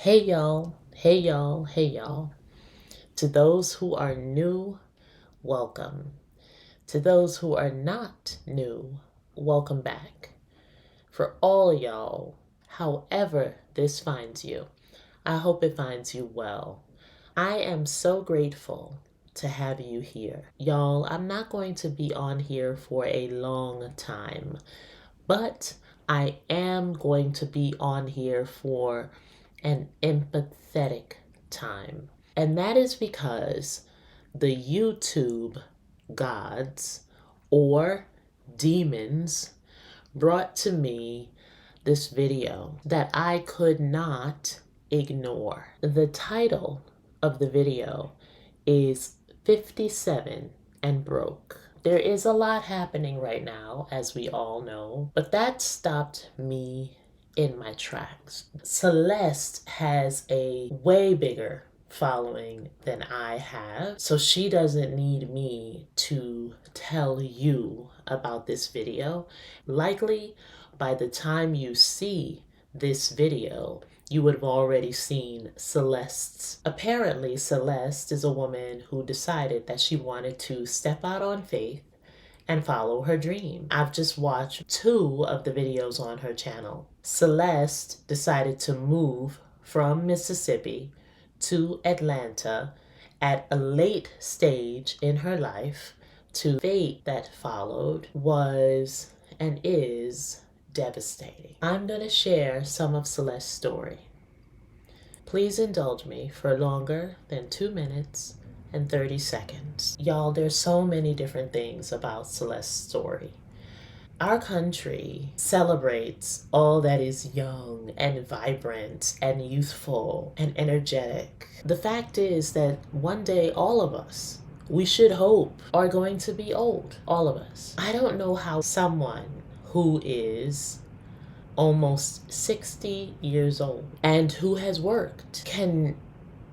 Hey y'all, hey y'all, hey y'all. To those who are new, welcome. To those who are not new, welcome back. For all of y'all, however this finds you, I hope it finds you well. I am so grateful to have you here. Y'all, I'm not going to be on here for a long time, but I am going to be on here for an empathetic time. And that is because the YouTube gods or demons brought to me this video that I could not ignore. The title of the video is 57 and Broke. There is a lot happening right now, as we all know, but that stopped me in my tracks. Celeste has a way bigger following than I have, so she doesn't need me to tell you about this video. Likely by the time you see this video, you would have already seen Celeste's. Apparently, Celeste is a woman who decided that she wanted to step out on faith and follow her dream. I've just watched 2 of the videos on her channel. Celeste decided to move from Mississippi to Atlanta at a late stage in her life. To fate that followed was and is devastating. I'm going to share some of Celeste's story. Please indulge me for longer than 2 minutes and 30 seconds. Y'all, there's so many different things about Celeste's story. Our country celebrates all that is young and vibrant and youthful and energetic. The fact is that one day all of us, we should hope, are going to be old. All of us. I don't know how someone who is almost 60 years old and who has worked can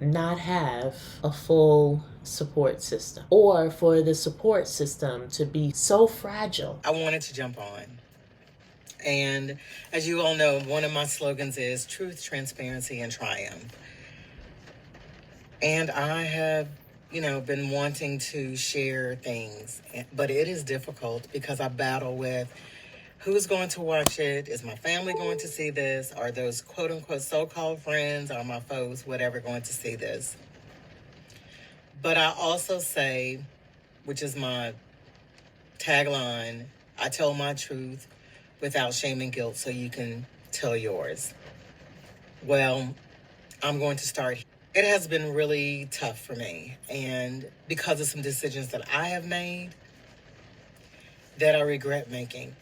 not have a full support system, or for the support system to be so fragile. I wanted to jump on. And as you all know, one of my slogans is truth, transparency, and triumph. And I have, been wanting to share things, but it is difficult because I battle with who's going to watch it? Is my family going to see this? Are those quote unquote so-called friends or my foes, whatever, going to see this? But I also say, which is my tagline, I tell my truth without shame and guilt so you can tell yours. Well, I'm going to start. It has been really tough for me, and because of some decisions that I have made that I regret making.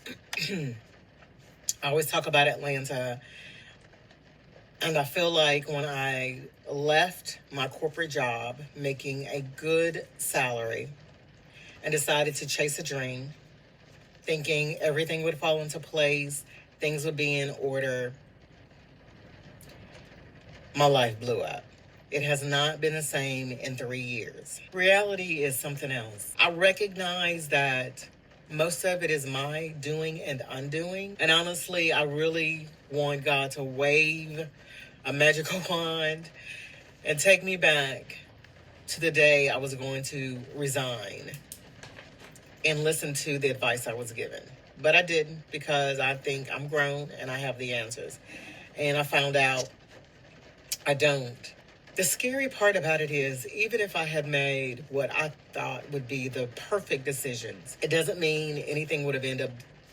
I always talk about Atlanta, and I feel like when I left my corporate job making a good salary and decided to chase a dream, thinking everything would fall into place, things would be in order, my life blew up. It has not been the same in 3 years. Reality is something else. I recognize that most of it is my doing and undoing. And honestly, I really want God to wave a magical wand and take me back to the day I was going to resign and listen to the advice I was given. But I didn't, because I think I'm grown and I have the answers. And I found out I don't. The scary part about it is, even if I had made what I thought would be the perfect decisions, it doesn't mean anything would have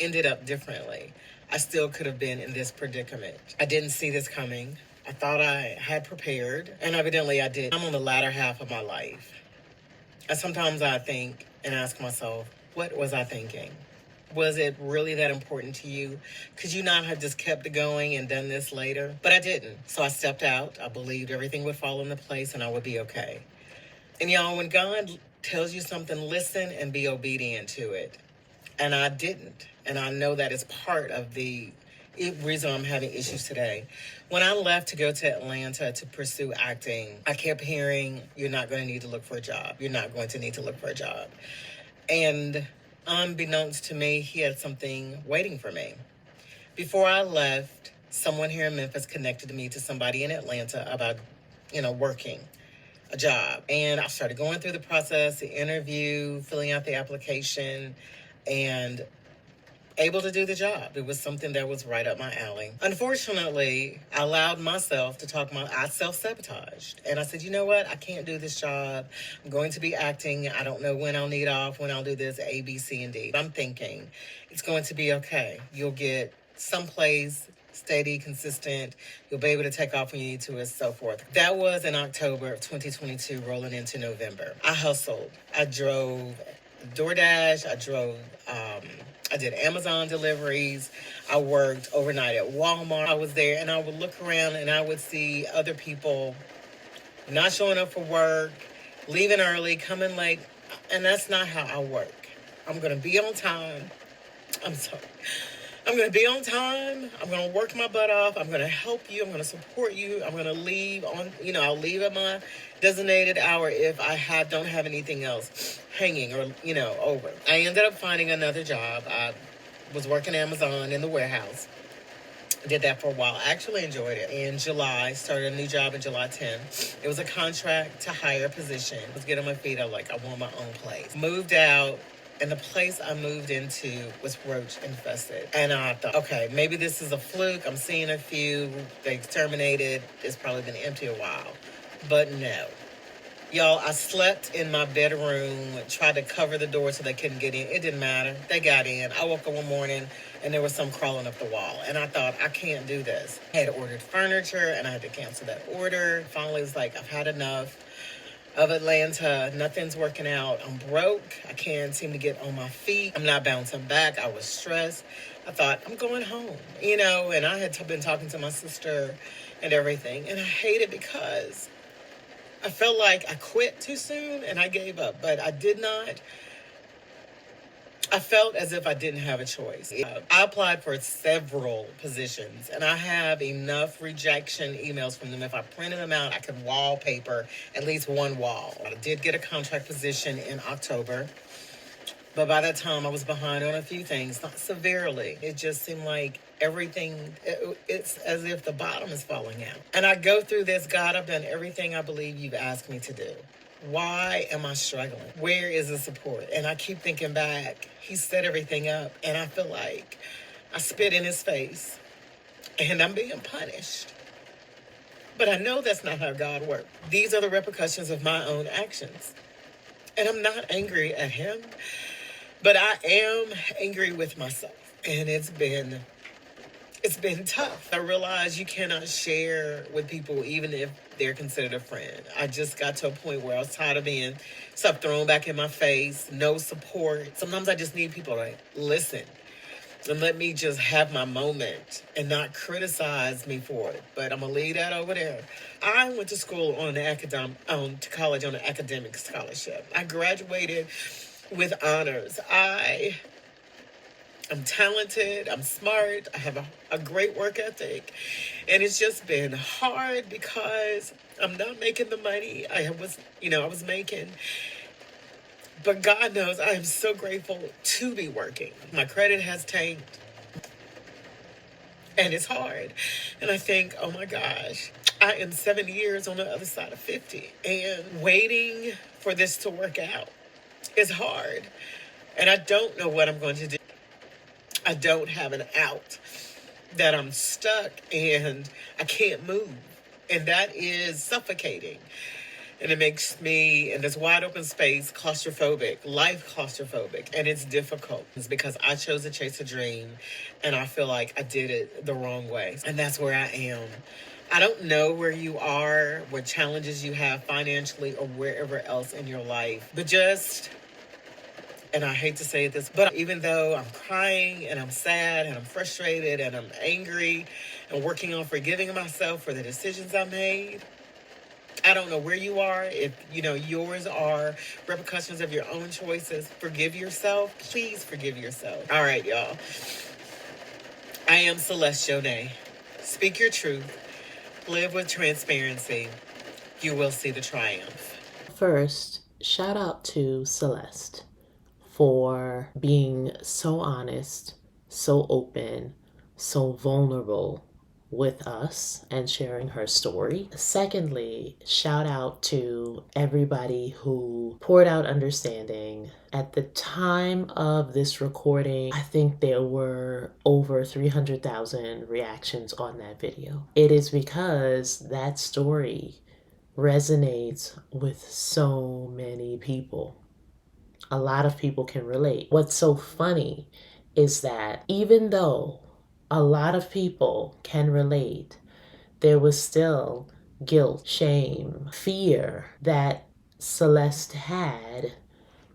ended up differently. I still could have been in this predicament. I didn't see this coming. I thought I had prepared, and evidently I did. I'm on the latter half of my life. And sometimes I think and ask myself, what was I thinking? Was it really that important to you? Could you not have just kept it going and done this later? But I didn't. So I stepped out. I believed everything would fall into place and I would be okay. And y'all, when God tells you something, listen and be obedient to it. And I didn't. And I know that is part of the reason I'm having issues today. When I left to go to Atlanta to pursue acting, I kept hearing, you're not going to need to look for a job. You're not going to need to look for a job. And unbeknownst to me, he had something waiting for me. Before I left, Someone here in Memphis connected me to somebody in Atlanta about, working a job. And I started going through the process, the interview, filling out the application, and able to do the job. It was something that was right up my alley. Unfortunately, I allowed myself to I self-sabotaged. And I said, you know what? I can't do this job. I'm going to be acting. I don't know when I'll need off, when I'll do this, A, B, C, and D. I'm thinking it's going to be okay. You'll get someplace steady, consistent. You'll be able to take off when you need to, and so forth. That was in October of 2022, rolling into November. I hustled. I drove DoorDash. I did Amazon deliveries. I worked overnight at Walmart. I was there and I would look around and I would see other people not showing up for work, leaving early, coming late. And that's not how I work. I'm going to be on time. I'm sorry. I'm going to be on time. I'm going to work my butt off. I'm going to help you. I'm going to support you. I'm going to leave I'll leave at my designated hour if I don't have anything else hanging or, over. I ended up finding another job. I was working Amazon in the warehouse. Did that for a while. I actually enjoyed it. In July, started a new job in July 10th. It was a contract to hire position. I was getting my feet up like I want my own place. Moved out. And the place I moved into was roach infested. And I thought, okay, maybe this is a fluke. I'm seeing a few. They terminated. It's probably been empty a while. But no. Y'all, I slept in my bedroom, tried to cover the door so they couldn't get in. It didn't matter. They got in. I woke up one morning and there was some crawling up the wall. And I thought, I can't do this. I had ordered furniture and I had to cancel that order. Finally, it was like, I've had enough of Atlanta. Nothing's working out. I'm broke. I can't seem to get on my feet. I'm not bouncing back. I was stressed. I thought, I'm going home, and I had been talking to my sister and everything. And I hate it because I felt like I quit too soon and I gave up, but I did not. I felt as if I didn't have a choice. I applied for several positions and I have enough rejection emails from them. If I printed them out, I could wallpaper at least one wall. I did get a contract position in October, but by that time I was behind on a few things, not severely. It just seemed like it's as if the bottom is falling out. And I go through this, God, I've done everything I believe you've asked me to do. Why am I struggling? Where is the support? And I keep thinking back, he set everything up, and I feel like I spit in his face, and I'm being punished. But I know that's not how God works. These are the repercussions of my own actions. And I'm not angry at him, but I am angry with myself. And it's been tough. I realize you cannot share with people even if they're considered a friend. I just got to a point where I was tired of being stuff thrown back in my face, no support. Sometimes I just need people to listen and let me just have my moment and not criticize me for it. But I'm gonna leave that over there. I went to school to college on an academic scholarship. I graduated with honors. I'm talented, I'm smart, I have a great work ethic. And it's just been hard because I'm not making the money I was making. But God knows I am so grateful to be working. My credit has tanked and it's hard. And I think, oh my gosh, I am 7 years on the other side of 50 and waiting for this to work out is hard. And I don't know what I'm going to do. I don't have an out, that I'm stuck and I can't move. And that is suffocating. And it makes me, in this wide open space, life claustrophobic. And it's difficult. It's because I chose to chase a dream and I feel like I did it the wrong way. And that's where I am. I don't know where you are, what challenges you have financially or wherever else in your life, but and I hate to say this, but even though I'm crying and I'm sad and I'm frustrated and I'm angry and working on forgiving myself for the decisions I made, I don't know where you are. If, yours are repercussions of your own choices, forgive yourself. Please forgive yourself. All right, y'all. I am Celeste Joneigh. Speak your truth. Live with transparency. You will see the triumph. First, shout out to Celeste for being so honest, so open, so vulnerable with us and sharing her story. Secondly, shout out to everybody who poured out understanding. At the time of this recording, I think there were over 300,000 reactions on that video. It is because that story resonates with so many people. A lot of people can relate. What's so funny is that even though a lot of people can relate, there was still guilt, shame, fear that Celeste had.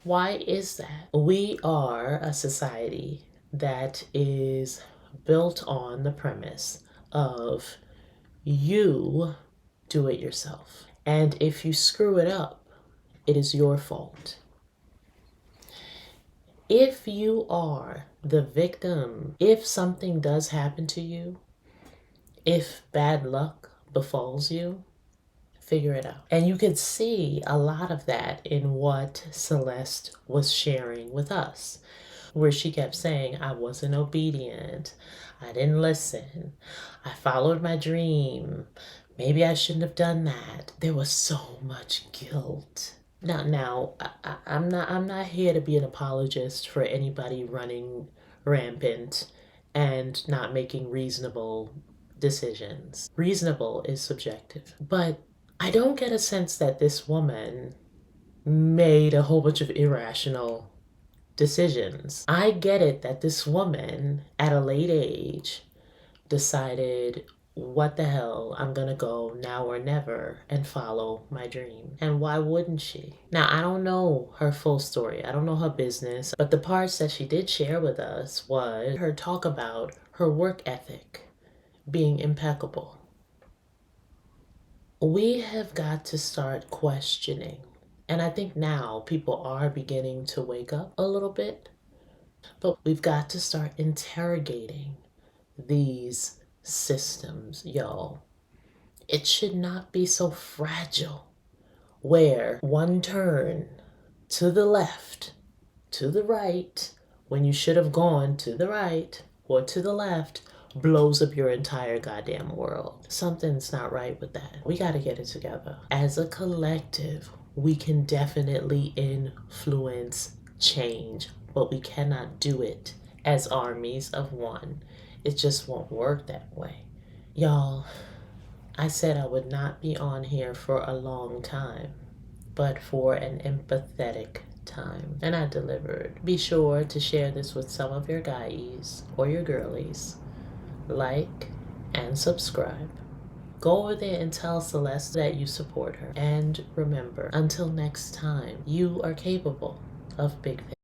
Why is that? We are a society that is built on the premise of you do it yourself. And if you screw it up, it is your fault. If you are the victim, if something does happen to you, if bad luck befalls you, figure it out. And you could see a lot of that in what Celeste was sharing with us, where she kept saying, I wasn't obedient, I didn't listen, I followed my dream, maybe I shouldn't have done that. There was so much guilt. Now, I'm not here to be an apologist for anybody running rampant and not making reasonable decisions. Reasonable is subjective, but I don't get a sense that this woman made a whole bunch of irrational decisions. I get it that this woman at a late age decided, what the hell, I'm gonna go now or never and follow my dream. And why wouldn't she? Now, I don't know her full story, I don't know her business, but the parts that she did share with us was her talk about her work ethic being impeccable. We have got to start questioning, and I think now people are beginning to wake up a little bit, but we've got to start interrogating these systems, y'all. It should not be so fragile where one turn to the left, to the right, when you should have gone to the right or to the left, blows up your entire goddamn world. Something's not right with that. We got to get it together. As a collective, we can definitely influence change, but we cannot do it as armies of one. It just won't work that way. Y'all, I said I would not be on here for a long time, but for an empathetic time, and I delivered. Be sure to share this with some of your guys or your girlies. Like and subscribe. Go over there and tell Celeste that you support her. And remember, until next time, you are capable of big things.